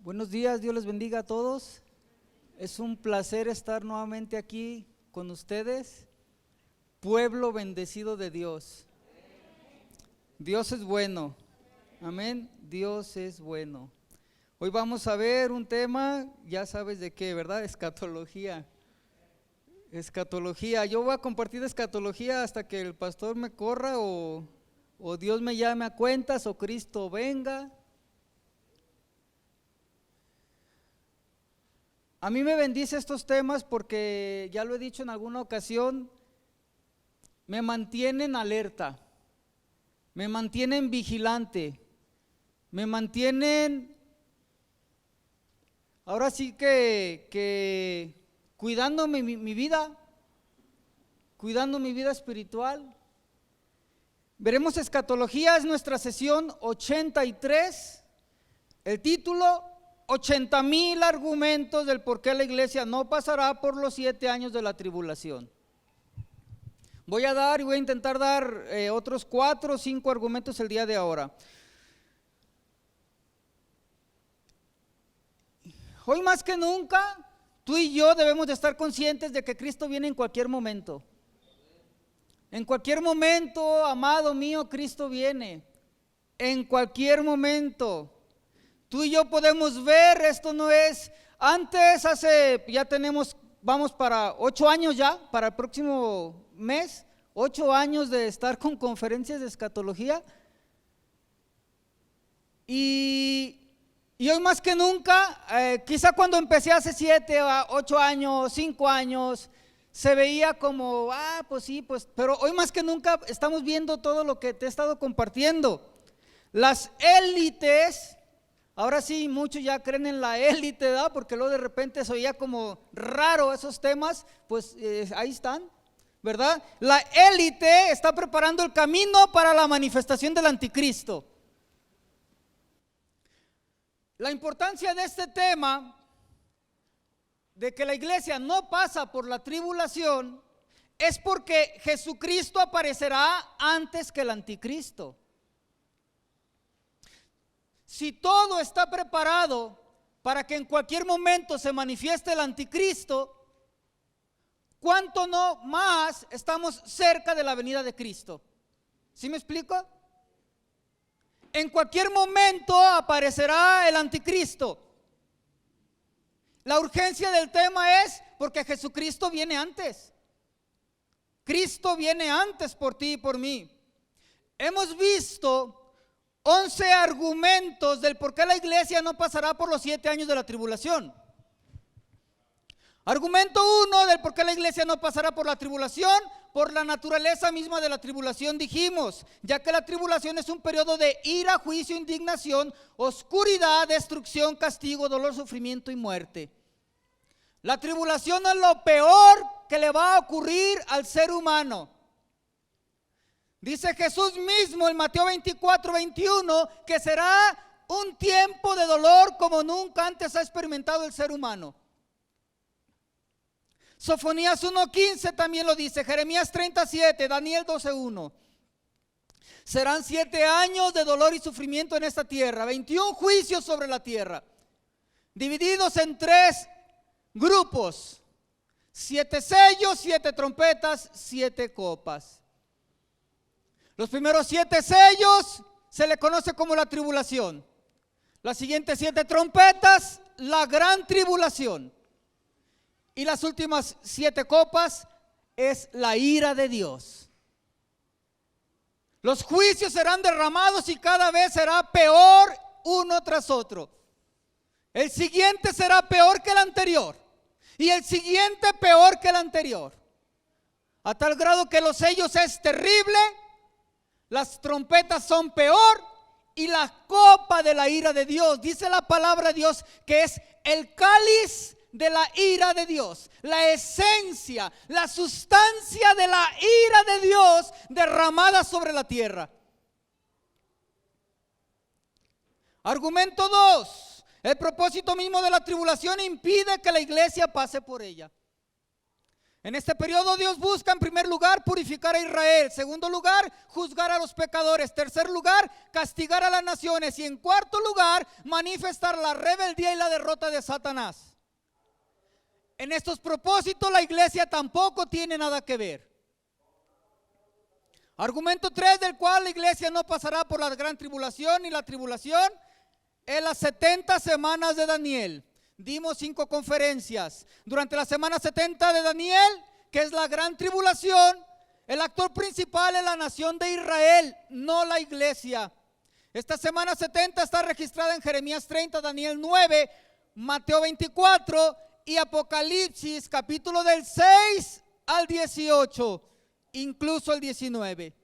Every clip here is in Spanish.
Buenos días, Dios les bendiga a todos. Es un placer estar nuevamente aquí con ustedes, pueblo bendecido de Dios. Dios es bueno, amén, Dios es bueno. Hoy vamos a ver un tema, ya sabes de qué, ¿verdad? Escatología. Escatología, yo voy a compartir escatología hasta que el pastor me corra o Dios me llame a cuentas o Cristo venga. A mí me bendice estos temas porque, ya lo he dicho en alguna ocasión, me mantienen alerta, me mantienen vigilante, me mantienen, ahora sí que cuidando mi vida, cuidando mi vida espiritual. Veremos escatología, es nuestra sesión 83, el título: 80,000 argumentos del por qué la iglesia no pasará por los 7 años de la tribulación. Voy a intentar dar otros 4 o 5 argumentos el día de ahora. Hoy más que nunca, tú y yo debemos de estar conscientes de que Cristo viene en cualquier momento. En cualquier momento, amado mío, Cristo viene. En cualquier momento. Tú y yo podemos ver, esto no es, vamos para 8 años ya, para el próximo mes, 8 años de estar con conferencias de escatología. Y hoy más que nunca, quizá cuando empecé hace 7, 8 años, 5 años, se veía como, pues sí, pero hoy más que nunca estamos viendo todo lo que te he estado compartiendo. Las élites. Ahora sí, muchos ya creen en la élite, ¿verdad? Porque luego de repente se oía como raro esos temas, pues ahí están, ¿verdad? La élite está preparando el camino para la manifestación del anticristo. La importancia de este tema, de que la iglesia no pasa por la tribulación, es porque Jesucristo aparecerá antes que el anticristo. Si todo está preparado para que en cualquier momento se manifieste el anticristo, ¿cuánto no más estamos cerca de la venida de Cristo? ¿Sí me explico? En cualquier momento aparecerá el anticristo. La urgencia del tema es porque Jesucristo viene antes. Cristo viene antes por ti y por mí. Hemos visto 11 argumentos del por qué la iglesia no pasará por los 7 años de la tribulación. Argumento 1 del por qué la iglesia no pasará por la tribulación: por la naturaleza misma de la tribulación, dijimos, ya que la tribulación es un periodo de ira, juicio, indignación, oscuridad, destrucción, castigo, dolor, sufrimiento y muerte. La tribulación es lo peor que le va a ocurrir al ser humano. Dice Jesús mismo en Mateo 24, 21, que será un tiempo de dolor como nunca antes ha experimentado el ser humano. Sofonías 1:15 también lo dice, Jeremías 37, Daniel 12:1. Serán 7 años de dolor y sufrimiento en esta tierra, 21 juicios sobre la tierra, divididos en 3 grupos: 7 sellos, 7 trompetas, 7 copas. Los primeros 7 sellos se le conoce como la tribulación. Las siguientes 7 trompetas, la gran tribulación. Y las últimas 7 copas es la ira de Dios. Los juicios serán derramados y cada vez será peor uno tras otro. El siguiente será peor que el anterior. Y el siguiente peor que el anterior. A tal grado que los sellos es terrible. Las trompetas son peor y la copa de la ira de Dios, dice la palabra de Dios, que es el cáliz de la ira de Dios, la esencia, la sustancia de la ira de Dios derramada sobre la tierra. Argumento 2: el propósito mismo de la tribulación impide que la iglesia pase por ella. En este periodo Dios busca en primer lugar purificar a Israel, segundo lugar juzgar a los pecadores, tercer lugar castigar a las naciones y en cuarto lugar manifestar la rebeldía y la derrota de Satanás. En estos propósitos la iglesia tampoco tiene nada que ver. Argumento 3 del cual la iglesia no pasará por la gran tribulación y la tribulación es las 70 semanas de Daniel. Dimos 5 conferencias. Durante la semana 70 de Daniel, que es la gran tribulación, el actor principal es la nación de Israel, no la iglesia. Esta semana 70 está registrada en Jeremías 30, Daniel 9, Mateo 24 y Apocalipsis capítulo del 6 al 18, incluso el 19.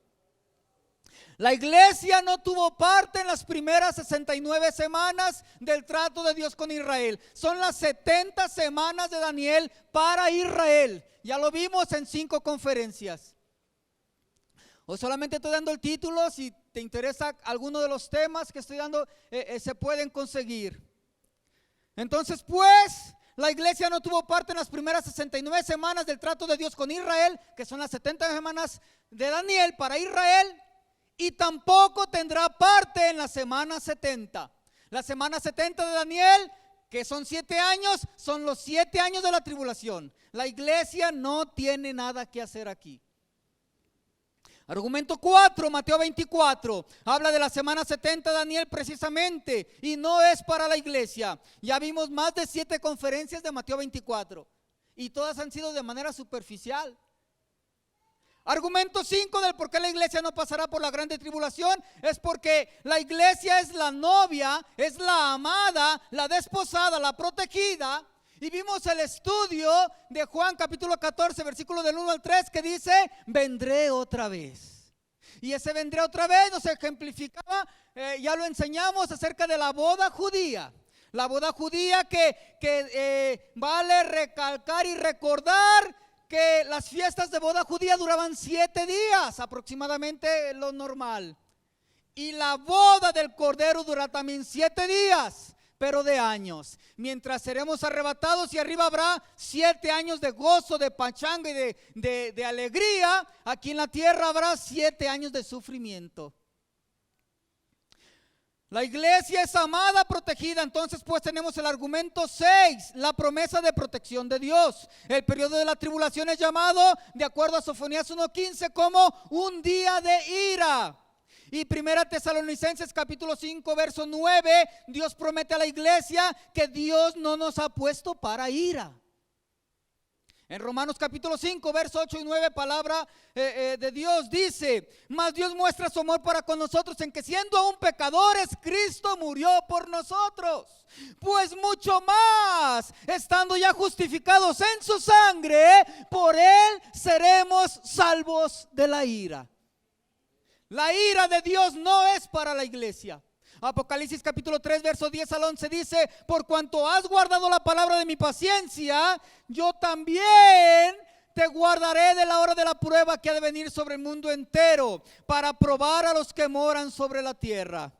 La iglesia no tuvo parte en las primeras 69 semanas del trato de Dios con Israel. Son las 70 semanas de Daniel para Israel. Ya lo vimos en 5 conferencias. O solamente estoy dando el título, si te interesa alguno de los temas que estoy dando, se pueden conseguir. Entonces, pues, la iglesia no tuvo parte en las primeras 69 semanas del trato de Dios con Israel, que son las 70 semanas de Daniel para Israel. Y tampoco tendrá parte en la semana 70. La semana 70 de Daniel, que son 7 años, son los 7 años de la tribulación. La iglesia no tiene nada que hacer aquí. Argumento 4, Mateo 24, habla de la semana 70 de Daniel precisamente, y no es para la iglesia. Ya vimos más de 7 conferencias de Mateo 24, y todas han sido de manera superficial. Argumento 5 del por qué la iglesia no pasará por la grande tribulación es porque la iglesia es la novia, es la amada, la desposada, la protegida. Y vimos el estudio de Juan capítulo 14 versículo del 1 al 3 que dice: vendré otra vez. Y ese vendré otra vez nos ejemplificaba, ya lo enseñamos, acerca de la boda judía. La boda judía que vale recalcar y recordar que las fiestas de boda judía duraban 7 días, aproximadamente lo normal. Y la boda del Cordero dura también 7 días, pero de años. Mientras seremos arrebatados y arriba habrá 7 años de gozo, de pachanga y de alegría, aquí en la tierra habrá 7 años de sufrimiento. La iglesia es amada, protegida. Entonces pues tenemos el argumento 6, la promesa de protección de Dios. El periodo de la tribulación es llamado, de acuerdo a Sofonías 1:15, como un día de ira. Y Primera Tesalonicenses capítulo 5 verso 9, Dios promete a la iglesia que Dios no nos ha puesto para ira. En Romanos capítulo 5, verso 8 y 9, palabra de Dios dice: mas Dios muestra su amor para con nosotros en que siendo aún pecadores, Cristo murió por nosotros. Pues mucho más, estando ya justificados en su sangre, por él seremos salvos de la ira. La ira de Dios no es para la iglesia. Apocalipsis capítulo 3 verso 10 al 11 dice: por cuanto has guardado la palabra de mi paciencia, yo también te guardaré de la hora de la prueba que ha de venir sobre el mundo entero, para probar a los que moran sobre la tierra.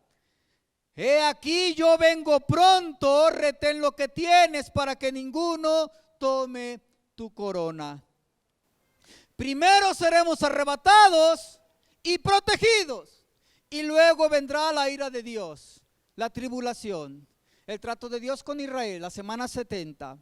He aquí yo vengo pronto, retén lo que tienes para que ninguno tome tu corona. Primero seremos arrebatados y protegidos. Y luego vendrá la ira de Dios, la tribulación, el trato de Dios con Israel, la semana 70.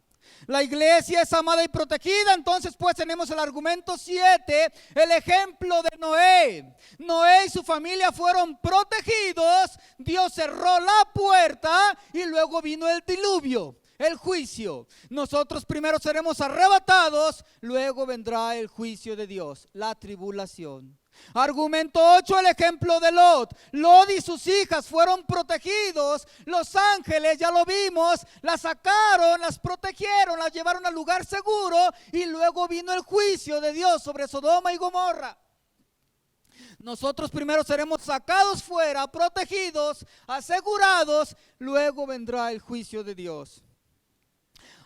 La iglesia es amada y protegida. Entonces pues tenemos el argumento 7, el ejemplo de Noé. Noé y su familia fueron protegidos. Dios cerró la puerta y luego vino el diluvio, el juicio. Nosotros primero seremos arrebatados, luego vendrá el juicio de Dios, la tribulación. Argumento 8, el ejemplo de Lot. Lot y sus hijas fueron protegidos. Los ángeles, ya lo vimos, las sacaron, las protegieron, las llevaron al lugar seguro. Y luego vino el juicio de Dios sobre Sodoma y Gomorra. Nosotros primero seremos sacados fuera, protegidos, asegurados. Luego vendrá el juicio de Dios.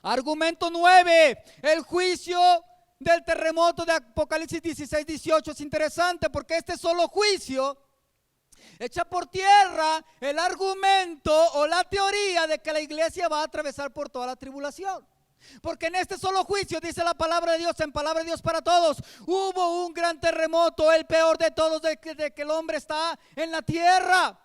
Argumento 9, el juicio del terremoto de Apocalipsis 16-18 es interesante porque este solo juicio echa por tierra el argumento o la teoría de que la iglesia va a atravesar por toda la tribulación. Porque en este solo juicio, dice la palabra de Dios, en palabra de Dios para todos, hubo un gran terremoto, el peor de todos desde que el hombre está en la tierra.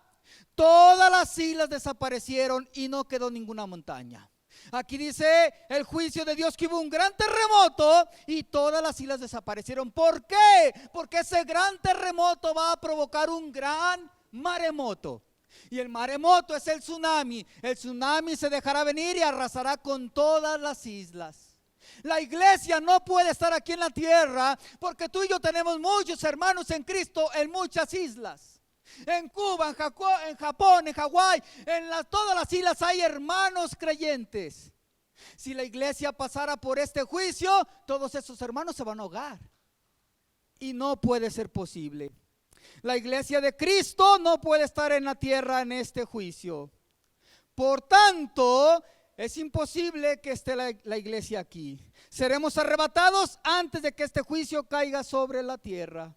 Todas las islas desaparecieron y no quedó ninguna montaña. Aquí dice el juicio de Dios que hubo un gran terremoto y todas las islas desaparecieron. ¿Por qué? Porque ese gran terremoto va a provocar un gran maremoto. Y el maremoto es el tsunami. El tsunami se dejará venir y arrasará con todas las islas. La iglesia no puede estar aquí en la tierra porque tú y yo tenemos muchos hermanos en Cristo en muchas islas. En Cuba, en Japón, en Hawái, todas las islas hay hermanos creyentes. Si la iglesia pasara por este juicio, todos esos hermanos se van a ahogar. Y no puede ser posible. La iglesia de Cristo no puede estar en la tierra en este juicio. Por tanto, es imposible que esté la iglesia aquí. Seremos arrebatados antes de que este juicio caiga sobre la tierra.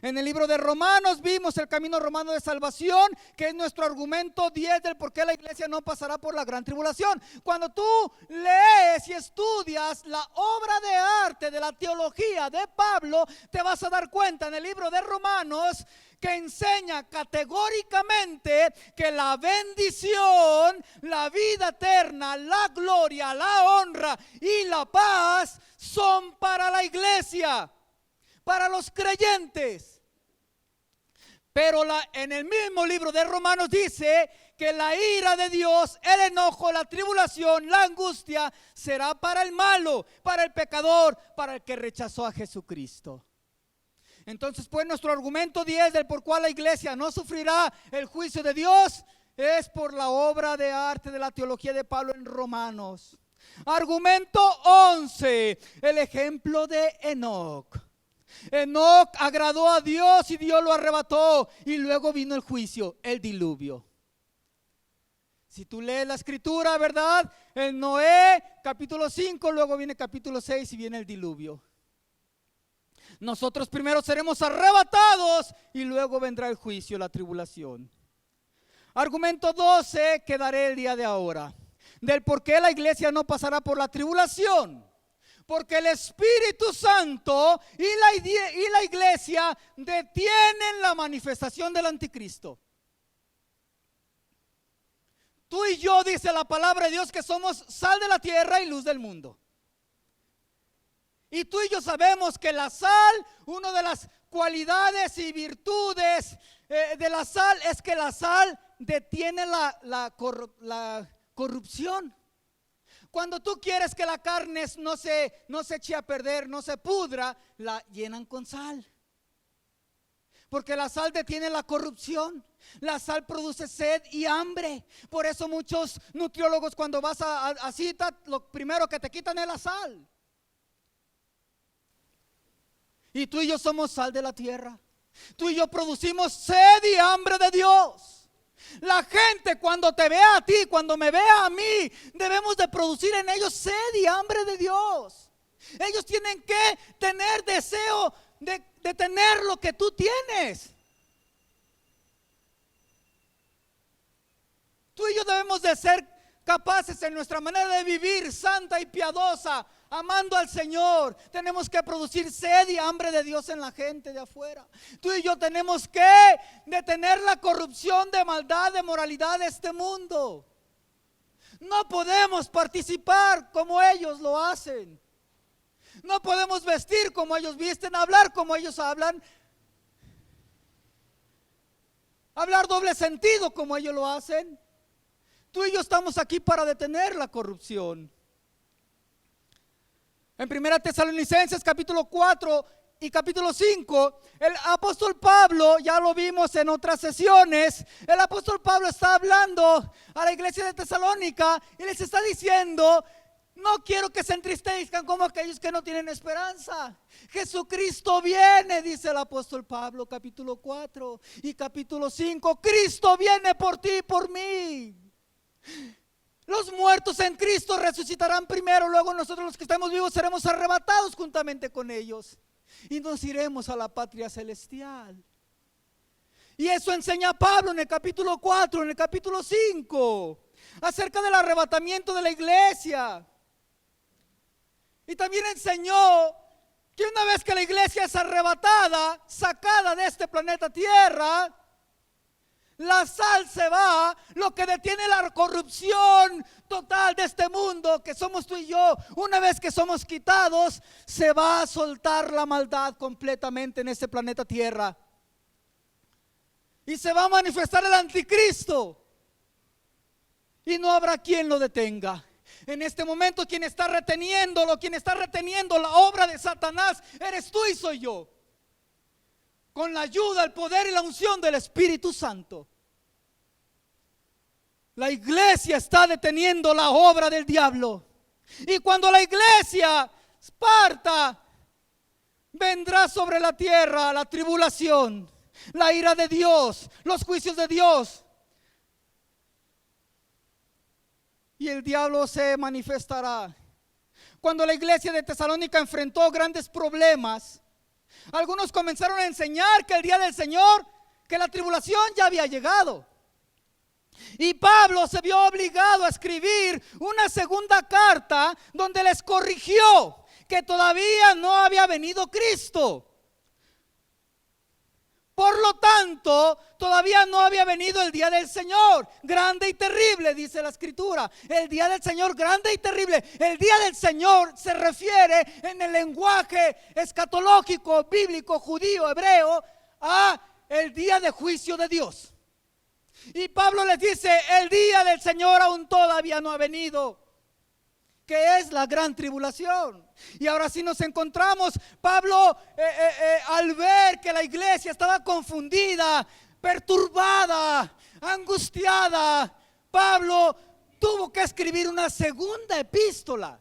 En el libro de Romanos vimos el camino romano de salvación, que es nuestro argumento 10 del por qué la iglesia no pasará por la gran tribulación. Cuando tú lees y estudias la obra de arte de la teología de Pablo, te vas a dar cuenta en el libro de Romanos que enseña categóricamente que la bendición, la vida eterna, la gloria, la honra y la paz son para la iglesia, para los creyentes. Pero en el mismo libro de Romanos dice que la ira de Dios, el enojo, la tribulación, la angustia será para el malo, para el pecador, para el que rechazó a Jesucristo. Entonces, pues, nuestro argumento 10 del por cual la iglesia no sufrirá el juicio de Dios es por la obra de arte de la teología de Pablo en Romanos. Argumento 11, el ejemplo de Enoc. Enoc agradó a Dios y Dios lo arrebató, y luego vino el juicio, el diluvio. Si tú lees la escritura, ¿verdad? En Noé, capítulo 5, luego viene capítulo 6 y viene el diluvio. Nosotros primero seremos arrebatados y luego vendrá el juicio, la tribulación. Argumento 12 que daré el día de ahora, del por qué la iglesia no pasará por la tribulación. Porque el Espíritu Santo y la iglesia detienen la manifestación del anticristo. Tú y yo, dice la palabra de Dios, que somos sal de la tierra y luz del mundo. Y tú y yo sabemos que la sal, una de las cualidades y virtudes de la sal es que la sal detiene la corrupción. Cuando tú quieres que la carne no se eche a perder, no se pudra, la llenan con sal. Porque la sal detiene la corrupción. La sal produce sed y hambre. Por eso muchos nutriólogos, cuando vas a cita, lo primero que te quitan es la sal. Y tú y yo somos sal de la tierra. Tú y yo producimos sed y hambre de Dios. La gente, cuando te vea a ti, cuando me vea a mí, debemos de producir en ellos sed y hambre de Dios. Ellos tienen que tener deseo de tener lo que tú tienes. Tú y yo debemos de ser capaces en nuestra manera de vivir santa y piadosa, amando al Señor. Tenemos que producir sed y hambre de Dios en la gente de afuera. Tú y yo tenemos que detener la corrupción, de maldad, de moralidad de este mundo. No podemos participar como ellos lo hacen. No podemos vestir como ellos visten, hablar como ellos hablan, hablar doble sentido como ellos lo hacen. Tú y yo estamos aquí para detener la corrupción. En 1 Tesalonicenses capítulo 4 y capítulo 5, el apóstol Pablo, ya lo vimos en otras sesiones, el apóstol Pablo está hablando a la iglesia de Tesalónica y les está diciendo: no quiero que se entristezcan como aquellos que no tienen esperanza. Jesucristo viene, dice el apóstol Pablo, capítulo 4 y capítulo 5. Cristo viene por ti y por mí. Los muertos en Cristo resucitarán primero, luego nosotros los que estamos vivos seremos arrebatados juntamente con ellos y nos iremos a la patria celestial. Y eso enseña Pablo en el capítulo 4, en el capítulo 5, acerca del arrebatamiento de la iglesia. Y también enseñó que una vez que la iglesia es arrebatada, sacada de este planeta Tierra, la sal se va, lo que detiene la corrupción total de este mundo, que somos tú y yo, una vez que somos quitados, se va a soltar la maldad completamente en este planeta Tierra. Y se va a manifestar el anticristo. Y no habrá quien lo detenga. En este momento quien está reteniéndolo, quien está reteniendo la obra de Satanás, eres tú y soy yo. Con la ayuda, el poder y la unción del Espíritu Santo. La iglesia está deteniendo la obra del diablo. Y cuando la iglesia parta, vendrá sobre la tierra la tribulación, la ira de Dios, los juicios de Dios. Y el diablo se manifestará. Cuando la iglesia de Tesalónica enfrentó grandes problemas, algunos comenzaron a enseñar que el día del Señor, que la tribulación ya había llegado. Y Pablo se vio obligado a escribir una segunda carta donde les corrigió que todavía no había venido Cristo. Por lo tanto, todavía no había venido el día del Señor, grande y terrible, dice la Escritura. El día del Señor, grande y terrible. El día del Señor se refiere en el lenguaje escatológico, bíblico, judío, hebreo, a el día de juicio de Dios. Y Pablo les dice, el día del Señor aún todavía no ha venido, que es la gran tribulación. Y ahora sí nos encontramos, Pablo al ver que la iglesia estaba confundida, perturbada, angustiada, Pablo tuvo que escribir una segunda epístola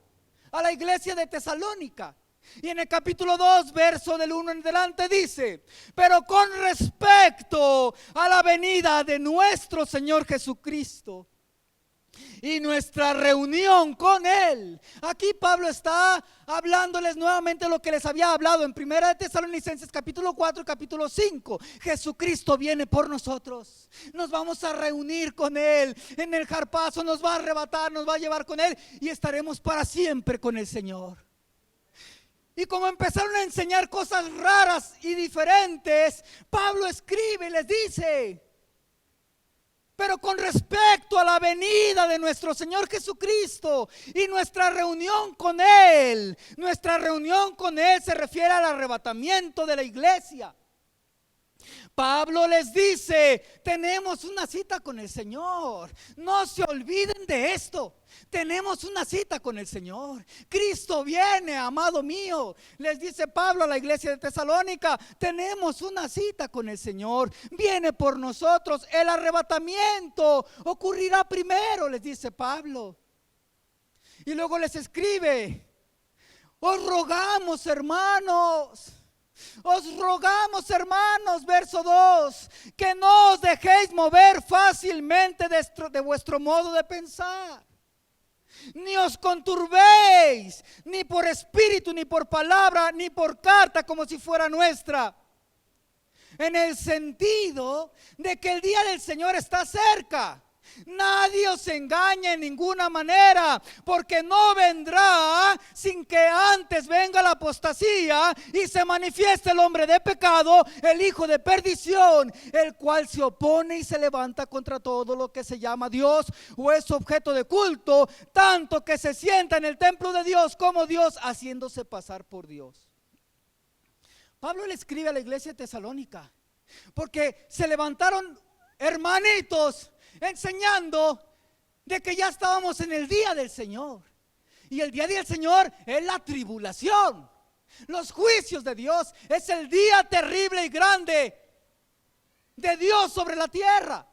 a la iglesia de Tesalónica. Y en el capítulo 2, verso del 1 en adelante dice: pero con respecto a la venida de nuestro Señor Jesucristo y nuestra reunión con Él. Aquí Pablo está hablándoles nuevamente lo que les había hablado en 1 Tesalonicenses capítulo 4 y capítulo 5. Jesucristo viene por nosotros. Nos vamos a reunir con Él. En el jarpazo nos va a arrebatar, nos va a llevar con Él y estaremos para siempre con el Señor. Y como empezaron a enseñar cosas raras y diferentes, Pablo escribe y les dice: pero con respecto a la venida de nuestro Señor Jesucristo y nuestra reunión con Él se refiere al arrebatamiento de la iglesia. Pablo les dice: tenemos una cita con el Señor. No se olviden de esto. Tenemos una cita con el Señor. Cristo viene, amado mío. Les dice Pablo a la iglesia de Tesalónica: tenemos una cita con el Señor. Viene por nosotros. El arrebatamiento ocurrirá primero, les dice Pablo. Y luego les escribe: os rogamos, hermanos, verso 2, que no os dejéis mover fácilmente de vuestro modo de pensar, ni os conturbéis, ni por espíritu, ni por palabra, ni por carta como si fuera nuestra, en el sentido de que el día del Señor está cerca. Nadie os engañe en ninguna manera, porque no vendrá sin que antes venga la apostasía y se manifieste el hombre de pecado, el hijo de perdición, el cual se opone y se levanta contra todo lo que se llama Dios o es objeto de culto, tanto que se sienta en el templo de Dios como Dios, haciéndose pasar por Dios. Pablo le escribe a la iglesia de Tesalónica porque se levantaron hermanitos enseñando de que ya estábamos en el día del Señor. Y el día del Señor es la tribulación, los juicios de Dios. Es el día terrible y grande de Dios sobre la tierra.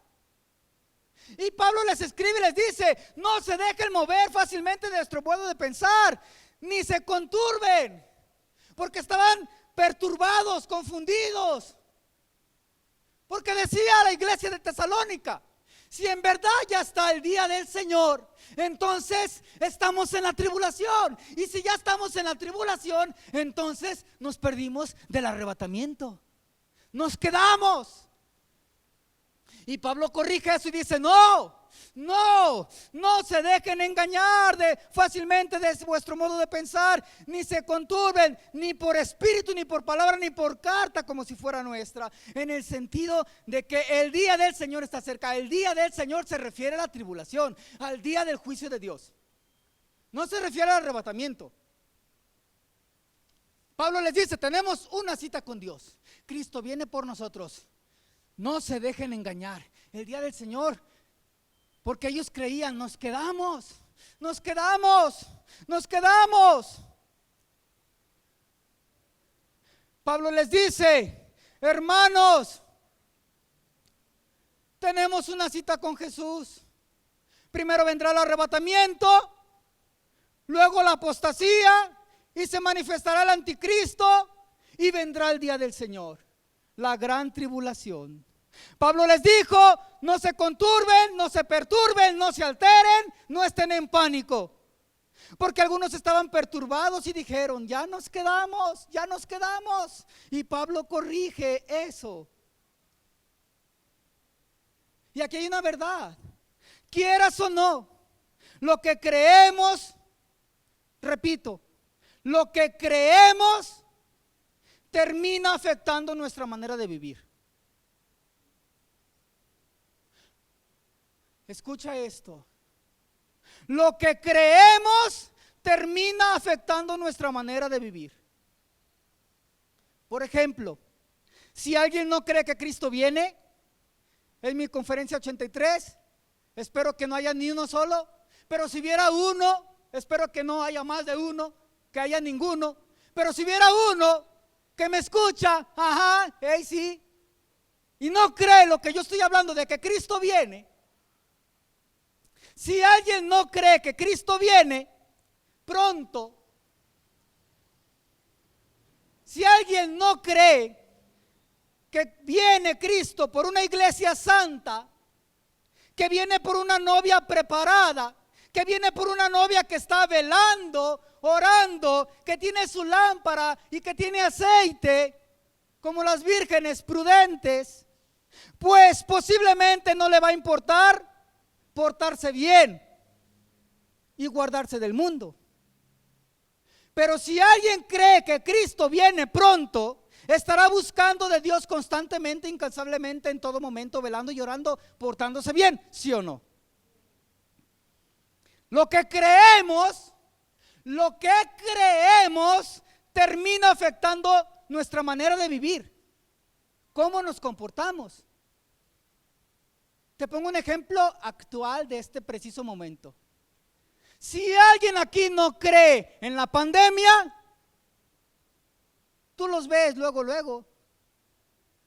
Y Pablo les escribe y les dice: no se dejen mover fácilmente de nuestro modo de pensar, ni se conturben, porque estaban perturbados, confundidos. Porque decía a la iglesia de Tesalónica: si en verdad ya está el día del Señor, entonces estamos en la tribulación. Y si ya estamos en la tribulación, entonces nos perdimos del arrebatamiento. Nos quedamos. Y Pablo corrige eso y dice: no, no se dejen engañar fácilmente de vuestro modo de pensar, ni se conturben, ni por espíritu, ni por palabra, ni por carta, como si fuera nuestra, en el sentido de que el día del Señor está cerca. El día del Señor se refiere a la tribulación, al día del juicio de Dios. No se refiere al arrebatamiento. Pablo les dice, tenemos una cita con Dios. Cristo viene por nosotros. No se dejen engañar. El día del Señor, porque ellos creían, nos quedamos. Pablo les dice, hermanos, tenemos una cita con Jesús. Primero vendrá el arrebatamiento, luego la apostasía, y se manifestará el anticristo, y vendrá el día del Señor, la gran tribulación. Pablo les dijo, no se conturben, no se perturben, no se alteren, no estén en pánico. Porque algunos estaban perturbados y dijeron, ya nos quedamos. Y Pablo corrige eso. Y aquí hay una verdad. Quieras o no, lo que creemos, repito, lo que creemos termina afectando nuestra manera de vivir. Escucha esto. Lo que creemos termina afectando nuestra manera de vivir. Por ejemplo, si alguien no cree que Cristo viene, en mi conferencia 83, espero que no haya ni uno solo, pero si hubiera uno, espero que no haya más de uno, que haya ninguno, pero si hubiera uno que me escucha, sí, y no cree lo que yo estoy hablando de que Cristo viene. Si alguien no cree que Cristo viene pronto, si alguien no cree que viene Cristo por una iglesia santa, que viene por una novia preparada, que viene por una novia que está velando, orando, que tiene su lámpara y que tiene aceite, como las vírgenes prudentes, pues posiblemente no le va a importar portarse bien y guardarse del mundo. Pero si alguien cree que Cristo viene pronto, estará buscando de Dios constantemente, incansablemente, en todo momento, velando y orando, portándose bien, ¿sí o no? Lo que creemos termina afectando nuestra manera de vivir, cómo nos comportamos. Te pongo un ejemplo actual de este preciso momento. Si alguien aquí no cree en la pandemia, tú los ves luego.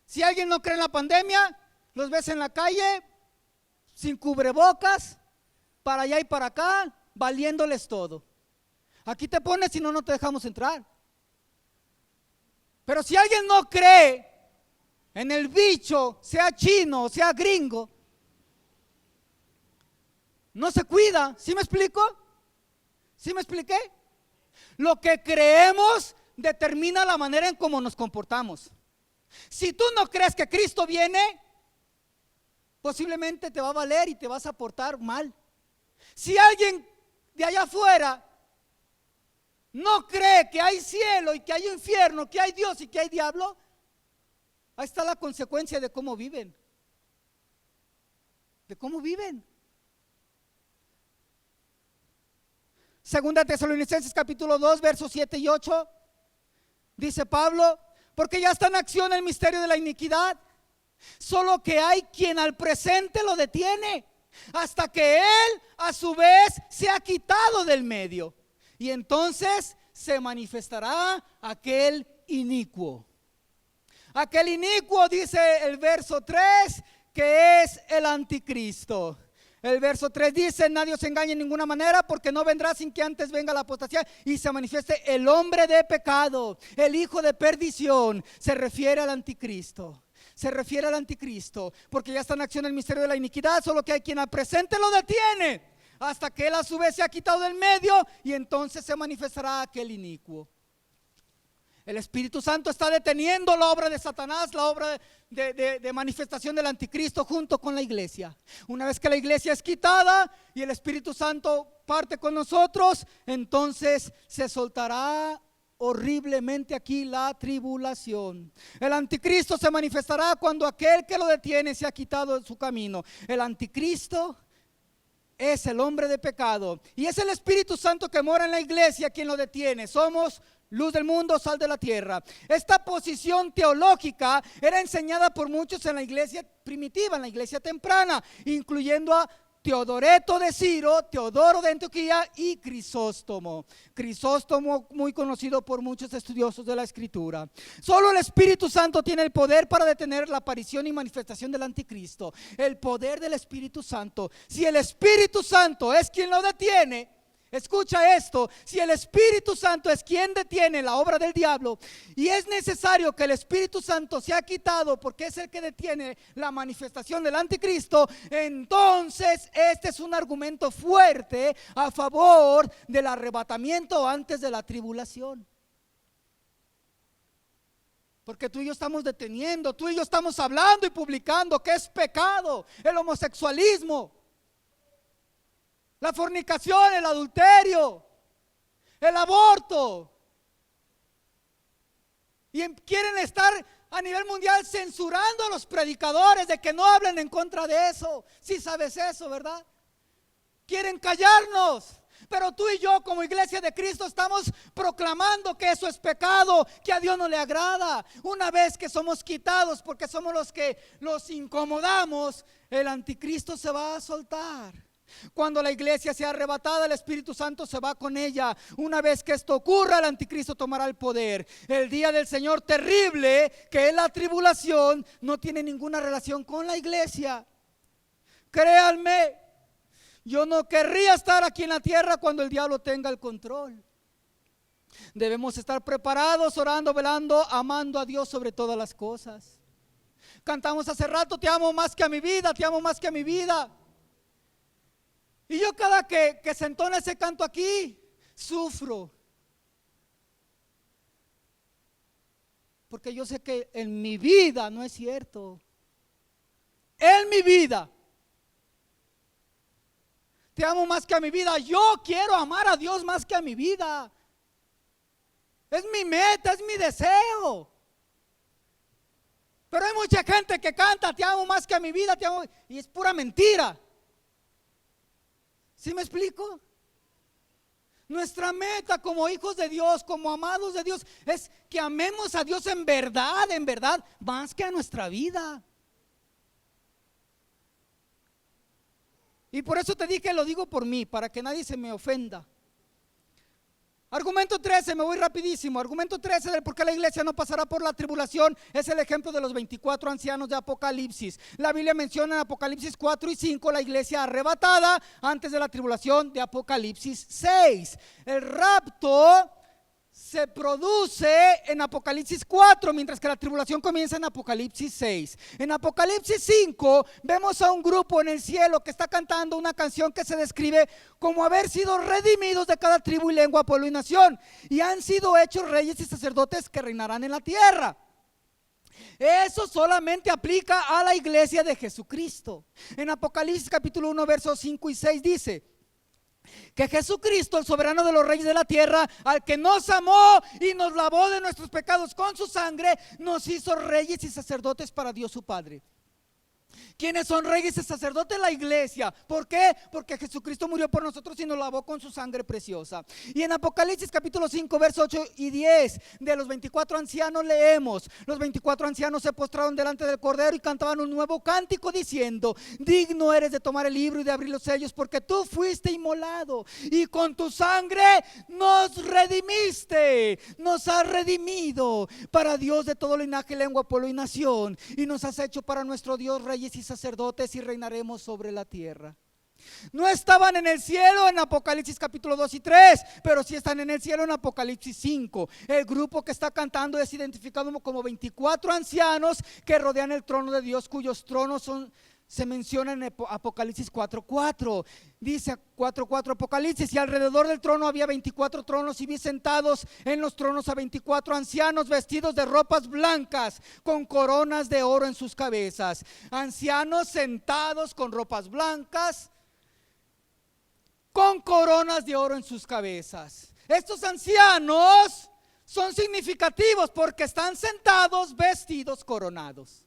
Si alguien no cree en la pandemia, los ves en la calle, sin cubrebocas, para allá y para acá, valiéndoles todo. Aquí te pones, si no, no te dejamos entrar. Pero si alguien no cree en el bicho, sea chino o sea gringo, no se cuida. ¿Sí me explico? ¿Sí me expliqué? Lo que creemos determina la manera en cómo nos comportamos. Si tú no crees que Cristo viene, posiblemente te va a valer y te vas a portar mal. Si alguien de allá afuera no cree que hay cielo y que hay infierno, que hay Dios y que hay diablo, ahí está la consecuencia de cómo viven. De cómo viven. Segunda Tesalonicenses capítulo 2, versos 7 y 8, dice Pablo, porque ya está en acción el misterio de la iniquidad, solo que hay quien al presente lo detiene, hasta que él a su vez se ha quitado del medio, y entonces se manifestará aquel inicuo. Aquel inicuo, dice el verso 3, que es el anticristo. El verso 3 dice, nadie os engañe en ninguna manera, porque no vendrá sin que antes venga la apostasía y se manifieste el hombre de pecado, el hijo de perdición. Se refiere al anticristo. Se refiere al anticristo, porque ya está en acción el misterio de la iniquidad, solo que hay quien al presente lo detiene, hasta que él a su vez se ha quitado del medio, y entonces se manifestará aquel inicuo. El Espíritu Santo está deteniendo la obra de Satanás, la obra de manifestación del anticristo junto con la iglesia. Una vez que la iglesia es quitada y el Espíritu Santo parte con nosotros, entonces se soltará horriblemente aquí la tribulación. El anticristo se manifestará cuando aquel que lo detiene se ha quitado de su camino. El anticristo es el hombre de pecado y es el Espíritu Santo que mora en la iglesia quien lo detiene. Somos luz del mundo, sal de la tierra. Esta posición teológica era enseñada por muchos en la iglesia primitiva, en la iglesia temprana, incluyendo a Teodoreto de Ciro, Teodoro de Antioquía y Crisóstomo. Crisóstomo, muy conocido por muchos estudiosos de la Escritura. Solo el Espíritu Santo tiene el poder para detener la aparición y manifestación del anticristo. El poder del Espíritu Santo. Si el Espíritu Santo es quien lo detiene, escucha esto, si el Espíritu Santo es quien detiene la obra del diablo y es necesario que el Espíritu Santo sea quitado porque es el que detiene la manifestación del anticristo, entonces este es un argumento fuerte a favor del arrebatamiento antes de la tribulación. Porque tú y yo estamos deteniendo, tú y yo estamos hablando y publicando que es pecado el homosexualismo, la fornicación, el adulterio, el aborto. Y quieren estar a nivel mundial censurando a los predicadores de que no hablen en contra de eso. Si sabes eso, ¿verdad? Quieren callarnos. Pero tú y yo como iglesia de Cristo estamos proclamando que eso es pecado, que a Dios no le agrada. Una vez que somos quitados porque somos los que los incomodamos, el anticristo se va a soltar. Cuando la iglesia sea arrebatada, el Espíritu Santo se va con ella. Una vez que esto ocurra, el anticristo tomará el poder. El día del Señor terrible, que es la tribulación, no tiene ninguna relación con la iglesia. Créanme, yo no querría estar aquí en la tierra cuando el diablo tenga el control. Debemos estar preparados, orando, velando, amando a Dios sobre todas las cosas. Cantamos hace rato, te amo más que a mi vida, te amo más que a mi vida. Y yo cada que se entona ese canto aquí, sufro. Porque yo sé que en mi vida no es cierto. En mi vida. Te amo más que a mi vida. Yo quiero amar a Dios más que a mi vida. Es mi meta, es mi deseo. Pero hay mucha gente que canta, te amo más que a mi vida, te amo, y es pura mentira. ¿Sí me explico? Nuestra meta como hijos de Dios, como amados de Dios, es que amemos a Dios en verdad, más que a nuestra vida. Y por eso te dije, lo digo por mí, para que nadie se me ofenda. Argumento 13, me voy rapidísimo. Argumento 13 del por qué la iglesia no pasará por la tribulación es el ejemplo de los 24 ancianos de Apocalipsis. La Biblia menciona en Apocalipsis 4 y 5 la iglesia arrebatada antes de la tribulación de Apocalipsis 6. El rapto se produce en Apocalipsis 4, mientras que la tribulación comienza en Apocalipsis 6. En Apocalipsis 5 vemos a un grupo en el cielo que está cantando una canción que se describe como haber sido redimidos de cada tribu y lengua, pueblo y nación, y han sido hechos reyes y sacerdotes que reinarán en la tierra. Eso solamente aplica a la iglesia de Jesucristo. En Apocalipsis capítulo 1 versos 5 y 6 dice que Jesucristo, el soberano de los reyes de la tierra, al que nos amó y nos lavó de nuestros pecados con su sangre, nos hizo reyes y sacerdotes para Dios su Padre. ¿Quiénes son reyes y sacerdotes? La iglesia. ¿Por qué? Porque Jesucristo murió por nosotros y nos lavó con su sangre preciosa. Y en Apocalipsis capítulo 5 versos 8 y 10 de los 24 ancianos leemos: los 24 ancianos se postraron delante del Cordero y cantaban un nuevo cántico diciendo: digno eres de tomar el libro y de abrir los sellos, porque tú fuiste inmolado y con tu sangre nos redimiste, nos has redimido para Dios de todo linaje, lengua, pueblo y nación, y nos has hecho para nuestro Dios reyes y sacerdotes y reinaremos sobre la tierra. No estaban en el cielo en Apocalipsis capítulo 2 y 3, pero sí están en el cielo en Apocalipsis 5. El grupo que está cantando es identificado como 24 ancianos que rodean el trono de Dios, cuyos tronos se menciona en Apocalipsis 4:4. Dice 4:4 Apocalipsis: y alrededor del trono había 24 tronos, y vi sentados en los tronos a 24 ancianos vestidos de ropas blancas, con coronas de oro en sus cabezas. Ancianos sentados con ropas blancas, con coronas de oro en sus cabezas. Estos ancianos son significativos porque están sentados, vestidos, coronados.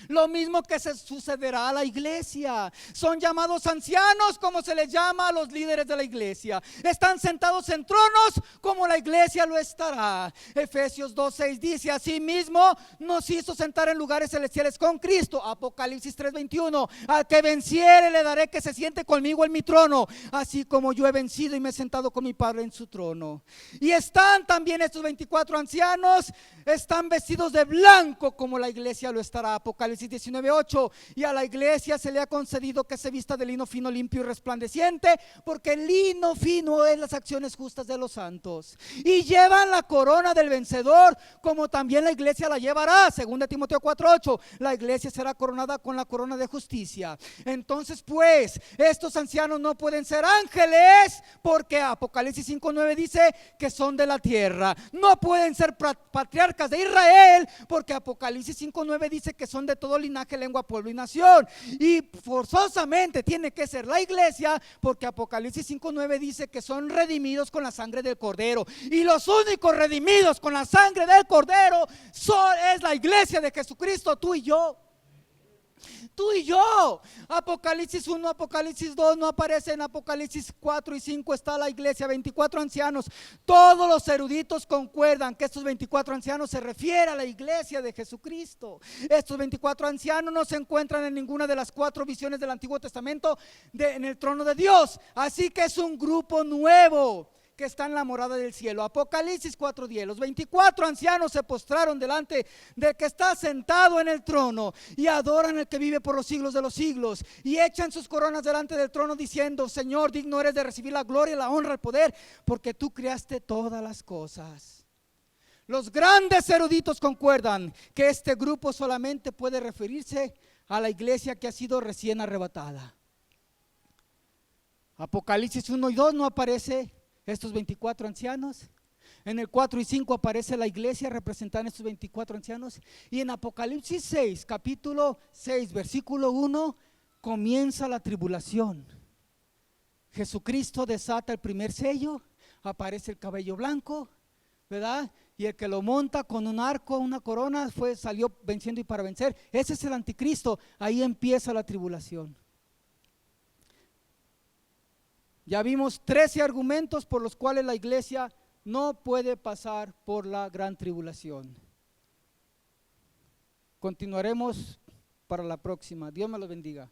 Lo mismo que se sucederá a la iglesia. Son llamados ancianos como se les llama a los líderes de la iglesia. Están sentados en tronos como la iglesia lo estará. Efesios 2:6 dice: asimismo nos hizo sentar en lugares celestiales con Cristo. Apocalipsis 3:21: al que venciere le daré que se siente conmigo en mi trono, así como yo he vencido y me he sentado con mi Padre en su trono. Y están también estos 24 ancianos, están vestidos de blanco como la iglesia lo estará. Apocalipsis 19:8: y a la iglesia se le ha concedido que se vista de lino fino, limpio y resplandeciente, porque el lino fino es las acciones justas de los santos. Y llevan la corona del vencedor, como también la iglesia la llevará. 2 Timoteo 4:8: la iglesia será coronada con la corona de justicia. Entonces pues, estos ancianos no pueden ser ángeles, porque Apocalipsis 5:9 dice que son de la tierra. No pueden ser patriarcas de Israel, porque Apocalipsis 5:9 dice que son de todo linaje, lengua, pueblo y nación. Y forzosamente tiene que ser la iglesia, porque Apocalipsis 5:9 dice que son redimidos con la sangre del Cordero. Y los únicos redimidos con la sangre del Cordero es la iglesia de Jesucristo, tú y yo. Tú y yo. Apocalipsis 1, Apocalipsis 2 no aparece. En Apocalipsis 4 y 5 está la iglesia, 24 ancianos. Todos los eruditos concuerdan que estos 24 ancianos se refiere a la iglesia de Jesucristo. Estos 24 ancianos no se encuentran en ninguna de las 4 visiones del Antiguo Testamento en el trono de Dios. Así que es un grupo nuevo que está en la morada del cielo. Apocalipsis 4:10: los 24 ancianos se postraron delante del que está sentado en el trono y adoran al que vive por los siglos de los siglos, y echan sus coronas delante del trono diciendo: Señor, digno eres de recibir la gloria, la honra, el poder, porque tú creaste todas las cosas. Los grandes eruditos concuerdan que este grupo solamente puede referirse a la iglesia que ha sido recién arrebatada. Apocalipsis 1 y 2 no aparece estos 24 ancianos. En el 4 y 5 aparece la iglesia representada en estos 24 ancianos. Y en Apocalipsis 6, capítulo 6, versículo 1, comienza la tribulación. Jesucristo desata el primer sello, aparece el cabello blanco, ¿verdad? Y el que lo monta con un arco, una corona, salió venciendo y para vencer. Ese es el anticristo. Ahí empieza la tribulación. Ya vimos 13 argumentos por los cuales la iglesia no puede pasar por la gran tribulación. Continuaremos para la próxima. Dios me los bendiga.